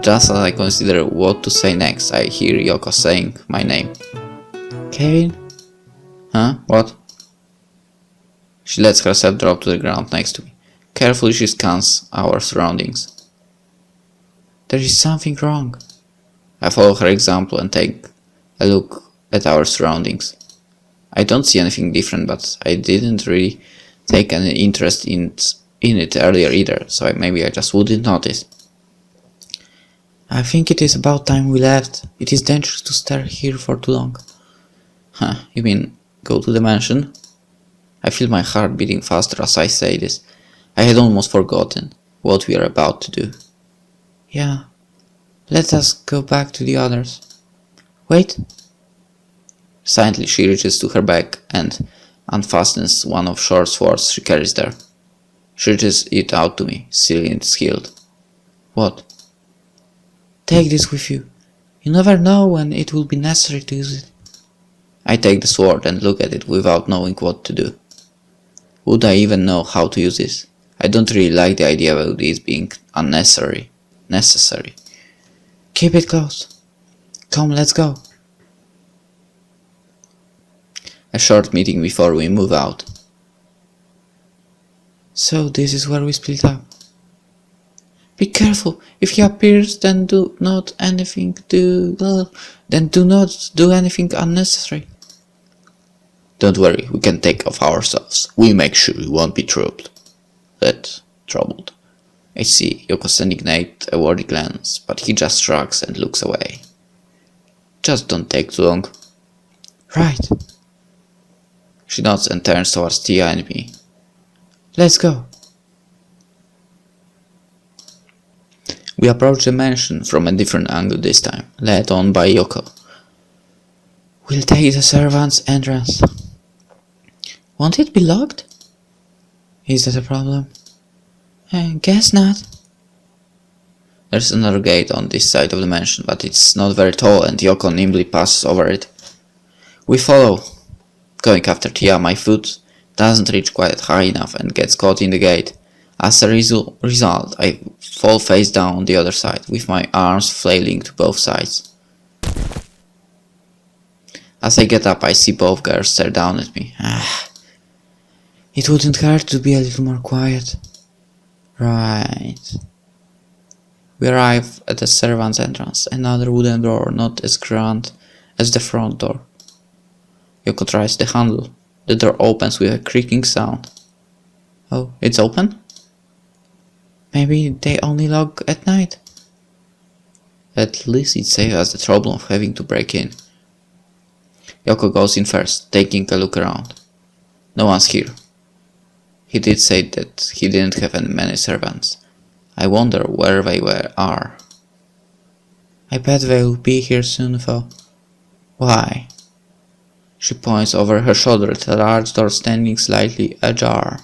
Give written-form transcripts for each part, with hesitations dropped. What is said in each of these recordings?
Just as I consider what to say next, I hear Yoko saying my name. Kevin? Huh? What? She lets herself drop to the ground next to me. Carefully she scans our surroundings. There is something wrong. I follow her example and take a look at our surroundings. I don't see anything different, but I didn't really take any interest in it earlier either, so maybe I just wouldn't notice. I think it is about time we left. It is dangerous to stay here for too long. Huh, you mean go to the mansion? I feel my heart beating faster as I say this. I had almost forgotten what we are about to do. Yeah, let us go back to the others. Wait. Silently she reaches to her bag and unfastens one of short swords she carries there. She reaches it out to me, still in its hilt. What? Take this with you. You never know when it will be necessary to use it. I take the sword and look at it without knowing what to do. Would I even know how to use this? I don't really like the idea of this being unnecessary. Necessary. Keep it close. Come, let's go. A short meeting before we move out. So this is where we split up. Be careful. If he appears, then do not do anything unnecessary. Don't worry, we can take off ourselves. We'll make sure we won't be troubled. I see Yoko sending Nate a worried glance, but he just shrugs and looks away. Just don't take too long. Right. She nods and turns towards Tia and me. Let's go. We approach the mansion from a different angle this time, led on by Yoko. We'll take the servants' entrance. Won't it be locked? Is that a problem? Guess not. There's another gate on this side of the mansion, but it's not very tall and Yoko nimbly passes over it. We follow. Going after Tia, my foot doesn't reach quite high enough and gets caught in the gate. As a result, I fall face down on the other side, with my arms flailing to both sides. As I get up, I see both girls stare down at me. It wouldn't hurt to be a little more quiet. Right. We arrive at the servants' entrance, another wooden door not as grand as the front door. Yoko tries the handle. The door opens with a creaking sound. Oh, it's open? Maybe they only lock at night. At least it saves us the trouble of having to break in. Yoko goes in first, taking a look around. No one's here. He did say that he didn't have many servants. I wonder where they are. I bet they'll be here soon though. Why? She points over her shoulder at a large door standing slightly ajar.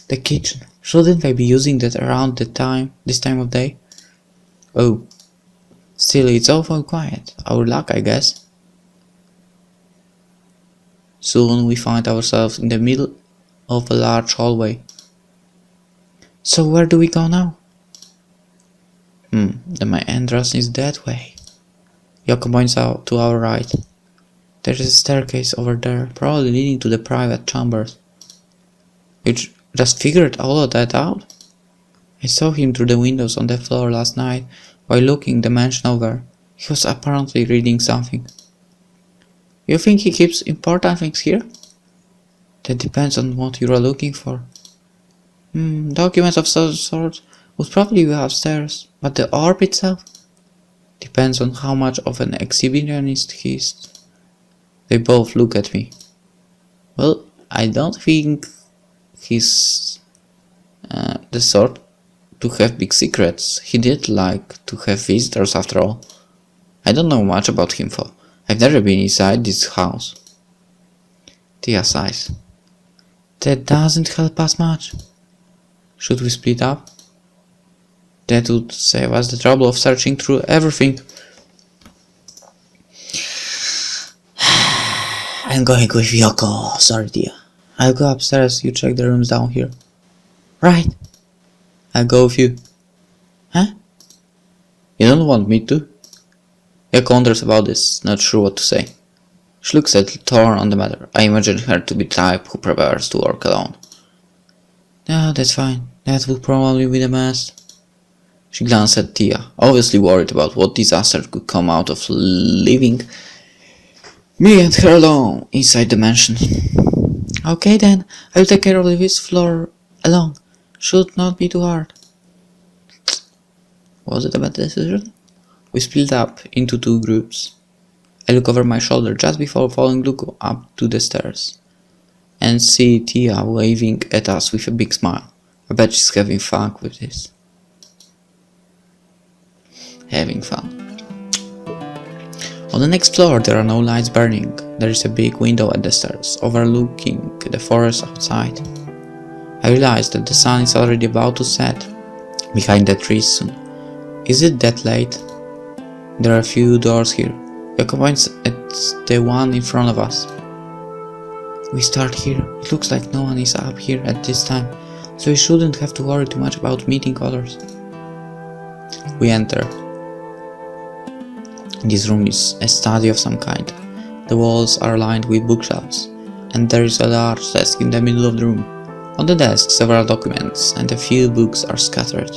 The kitchen. Shouldn't they be using that around this time of day? Oh. Still, it's awful quiet. Our luck, I guess. Soon we find ourselves in the middle of a large hallway. So where do we go now? My entrance is that way. Yoko points out to our right. There is a staircase over there, probably leading to the private chambers. You just figured all of that out? I saw him through the windows on the floor last night while looking the mansion over. He was apparently reading something. You think he keeps important things here? That depends on what you are looking for. Documents of some sort would probably be upstairs, but the orb itself depends on how much of an exhibitionist he is. They both look at me. Well, I don't think he's the sort to have big secrets. He did like to have visitors after all. I don't know much about him though. I've never been inside this house. Tia sighs. That doesn't help us much. Should we split up? That would save us the trouble of searching through everything. I'm going with Yoko. Sorry, Tia. I'll go upstairs. You check the rooms down here. Right. I'll go with you. Huh? You don't want me to? Yoko wonders about this, not sure what to say. She looks a little torn on the matter. I imagine her to be the type who prefers to work alone. No, that's fine. That would probably be the best. She glanced at Tia, obviously worried about what disaster could come out of leaving me and her alone inside the mansion. Okay then, I'll take care of this floor alone. Should not be too hard. Was it a bad decision? We split up into two groups. I look over my shoulder just before following Luko up to the stairs and see Tia waving at us with a big smile. I bet she's having fun with this. Having fun. On the next floor there are no lights burning. There is a big window at the stairs overlooking the forest outside. I realize that the sun is already about to set behind the trees soon. Is it that late? There are a few doors here. Yoko points at the one in front of us. We start here. It looks like no one is up here at this time, so we shouldn't have to worry too much about meeting others. We enter. This room is a study of some kind. The walls are lined with bookshelves, and there is a large desk in the middle of the room. On the desk, several documents and a few books are scattered.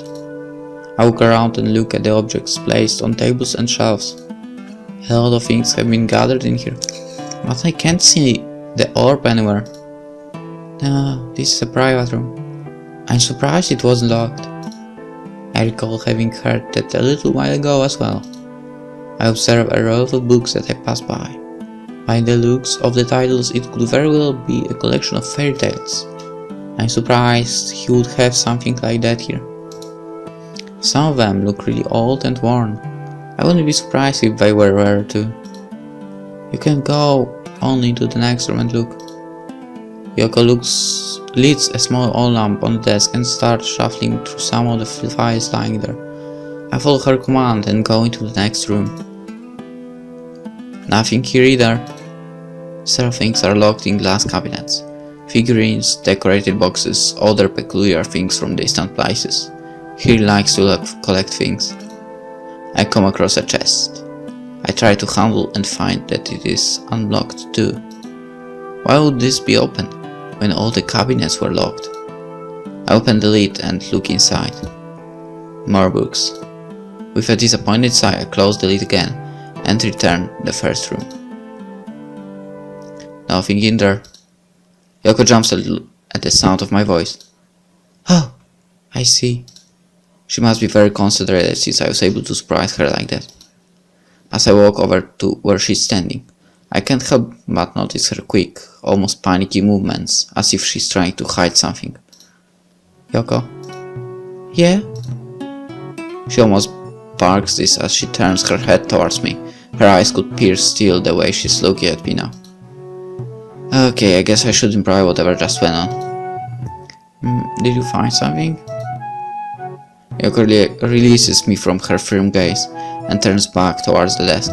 I walk around and look at the objects placed on tables and shelves. A lot of things have been gathered in here, but I can't see the orb anywhere. No, this is a private room. I'm surprised it wasn't locked. I recall having heard that a little while ago as well. I observe a row of books that I pass by. By the looks of the titles, it could very well be a collection of fairy tales. I'm surprised he would have something like that here. Some of them look really old and worn. I wouldn't be surprised if they were rare too. You can go on into the next room and look. Yoko lights a small oil lamp on the desk and starts shuffling through some of the files lying there. I follow her command and go into the next room. Nothing here either. Several things are locked in glass cabinets. Figurines, decorated boxes, other peculiar things from distant places. He likes to collect things. I come across a chest. I try to handle and find that it is unlocked too. Why would this be open when all the cabinets were locked? I open the lid and look inside. More books. With a disappointed sigh, I close the lid again and return to the first room. Nothing in there. Yoko jumps a little at the sound of my voice. Oh, I see. She must be very concentrated since I was able to surprise her like that. As I walk over to where she's standing, I can't help but notice her quick, almost panicky movements, as if she's trying to hide something. Yoko? Yeah? She almost barks this as she turns her head towards me. Her eyes could pierce steel the way she's looking at me now. Okay, I guess I shouldn't pry whatever just went on. Did you find something? Yoko releases me from her firm gaze and turns back towards the desk.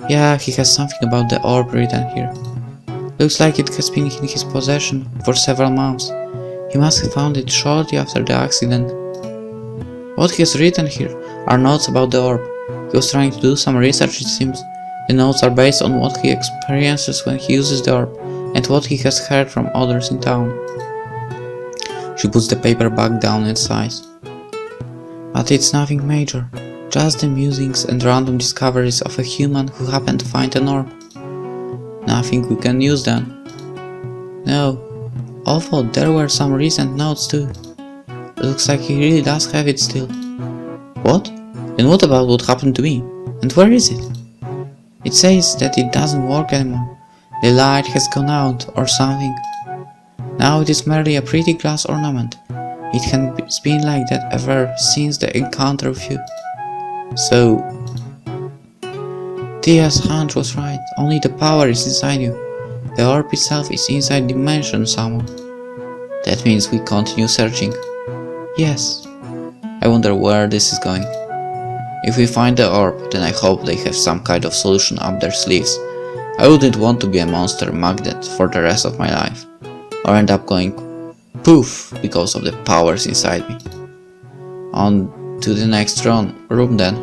Yeah, he has something about the orb written here. Looks like it has been in his possession for several months. He must have found it shortly after the accident. What he has written here are notes about the orb. He was trying to do some research, it seems. The notes are based on what he experiences when he uses the orb and what he has heard from others in town. She puts the paper back down and sighs. But it's nothing major, just the musings and random discoveries of a human who happened to find an orb. Nothing we can use then. No, although there were some recent notes too. Looks like he really does have it still. What? And what about what happened to me? And where is it? It says that it doesn't work anymore. The light has gone out or something. Now it is merely a pretty glass ornament. It has been like that ever since the encounter with you. So, Tia's hunch was right. Only the power is inside you. The orb itself is inside dimension somewhere. That means we continue searching. Yes. I wonder where this is going. If we find the orb, then I hope they have some kind of solution up their sleeves. I wouldn't want to be a monster magnet for the rest of my life, or end up going poof because of the powers inside me. On to the next room then.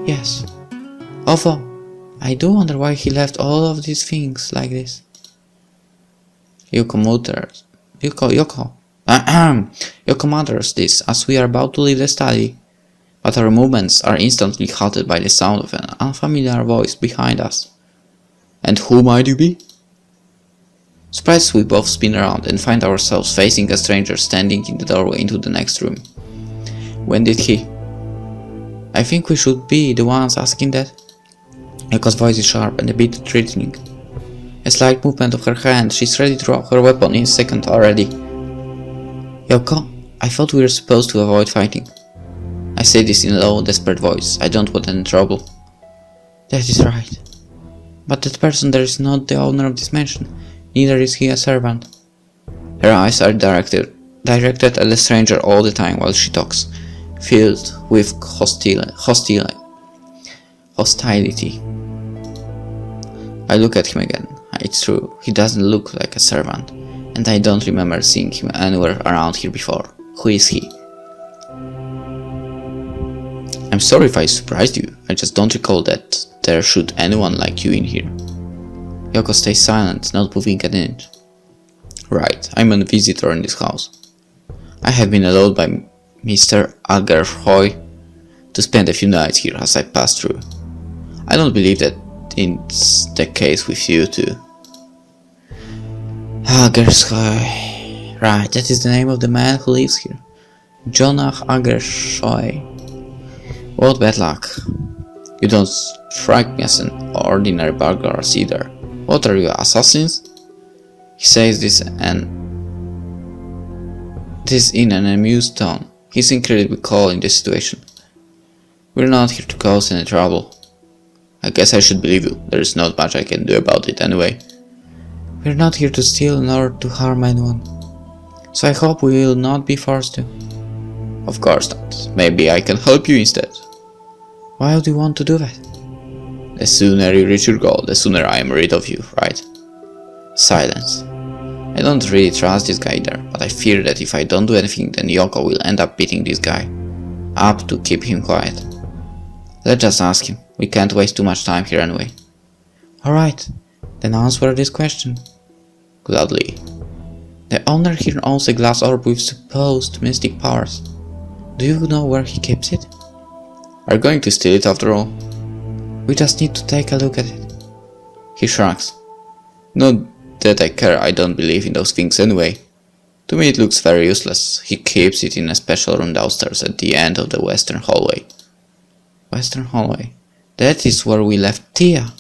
Yes. Although, I do wonder why he left all of these things like this. Yoko mutters this as we are about to leave the study, but our movements are instantly halted by the sound of an unfamiliar voice behind us. And who might you be? Surprised, we both spin around and find ourselves facing a stranger standing in the doorway into the next room. When did he? I think we should be the ones asking that. Yoko's voice is sharp and a bit threatening. A slight movement of her hand, she's ready to draw her weapon in a second already. Yoko, I thought we were supposed to avoid fighting. I say this in a low, desperate voice. I don't want any trouble. That is right. But that person there is not the owner of this mansion. Neither is he a servant. Her eyes are directed at the stranger all the time while she talks, filled with hostility. I look at him again. It's true, he doesn't look like a servant, and I don't remember seeing him anywhere around here before. Who is he? I'm sorry if I surprised you, I just don't recall that there should anyone like you in here. Yoko stays silent, not moving an inch. Right, I'm a visitor in this house. I have been allowed by Mr. Agerhoy to spend a few nights here as I pass through. I don't believe that it's the case with you too. Agerhoy. Right, that is the name of the man who lives here. Jonah Agerhoy. What bad luck. You don't strike me as an ordinary burglars either. What are you, assassins? He says this in an amused tone. He's incredibly cool in this situation. We're not here to cause any trouble. I guess I should believe you. There is not much I can do about it anyway. We're not here to steal nor to harm anyone. So I hope we will not be forced to. Of course not. Maybe I can help you instead. Why would you want to do that? The sooner you reach your goal, the sooner I am rid of you, right? Silence. I don't really trust this guy either, but I fear that if I don't do anything, then Yoko will end up beating this guy up to keep him quiet. Let's just ask him. We can't waste too much time here anyway. Alright, then answer this question. Gladly. The owner here owns a glass orb with supposed mystic powers. Do you know where he keeps it? Are you going to steal it after all? We just need to take a look at it. He shrugs. Not that I care, I don't believe in those things anyway. To me it looks very useless. He keeps it in a special room downstairs at the end of the western hallway. Western hallway? That is where we left Tia.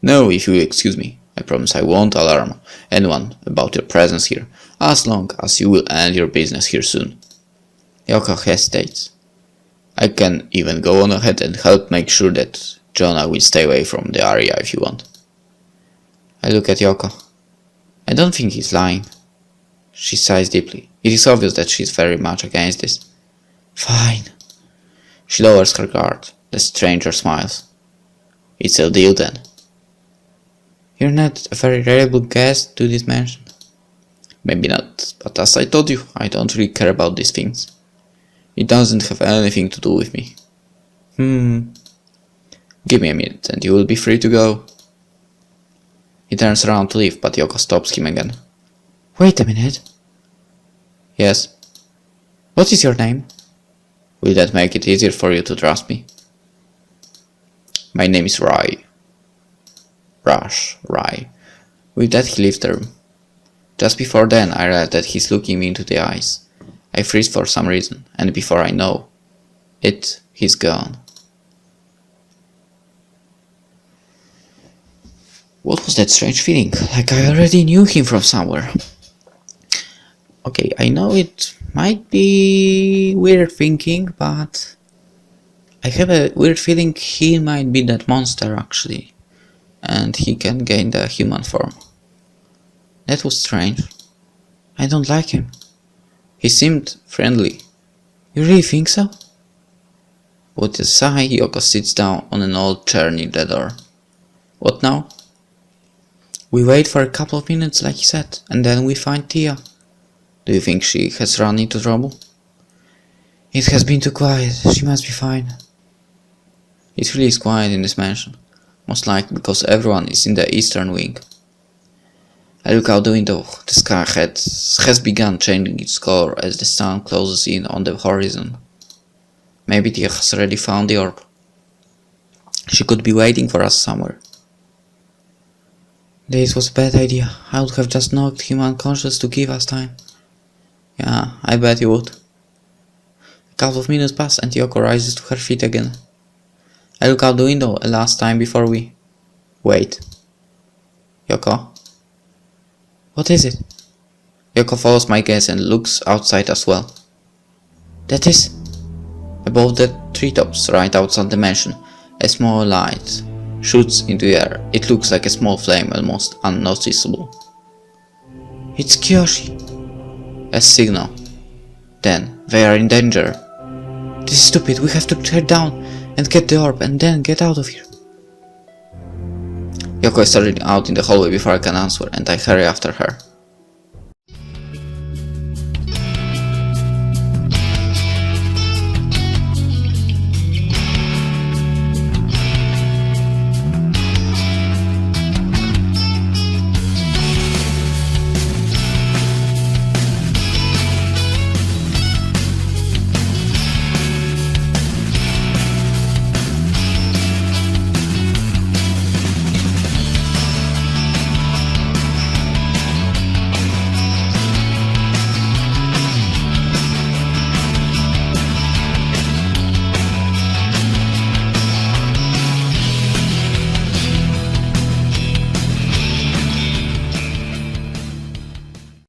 No, if you will excuse me. I promise I won't alarm anyone about your presence here, as long as you will end your business here soon. Yoko hesitates. I can even go on ahead and help make sure that Jonah will stay away from the area if you want. I look at Yoko. I don't think he's lying. She sighs deeply. It is obvious that she's very much against this. Fine. She lowers her guard. The stranger smiles. It's a deal then. You're not a very reliable guest to this mansion. Maybe not, but as I told you, I don't really care about these things. It doesn't have anything to do with me. Give me a minute and you will be free to go. He turns around to leave, but Yoko stops him again. Wait a minute. Yes. What is your name? Will that make it easier for you to trust me? My name is Rai. Rai. With that he leaves the room. Just before then I realize that he's looking me into the eyes. I freeze for some reason, and before I know it, he's gone. What was that strange feeling? Like I already knew him from somewhere. Okay, I know it might be weird thinking, but I have a weird feeling he might be that monster actually, and he can gain the human form. That was strange. I don't like him. He seemed friendly. You really think so? With a sigh, Yoko sits down on an old chair near the door. What now? We wait for a couple of minutes like he said, and then we find Tia. Do you think she has run into trouble? It has been too quiet. She must be fine. It really is quiet in this mansion. Most likely because everyone is in the eastern wing. I look out the window. The sky has begun changing its color as the sun closes in on the horizon. Maybe Tia has already found the orb. She could be waiting for us somewhere. This was a bad idea. I would have just knocked him unconscious to give us time. Yeah, I bet you would. A couple of minutes pass and Yoko rises to her feet again. I look out the window a last time before we... Wait. Yoko? What is it? Yoko follows my gaze and looks outside as well. That is... Above the treetops right outside the mansion, a small light shoots into the air. It looks like a small flame, almost unnoticeable. It's Kiyoshi. A signal. Then, they are in danger. This is stupid, we have to tear down and get the orb and then get out of here. Yoko is starting out in the hallway before I can answer and I hurry after her.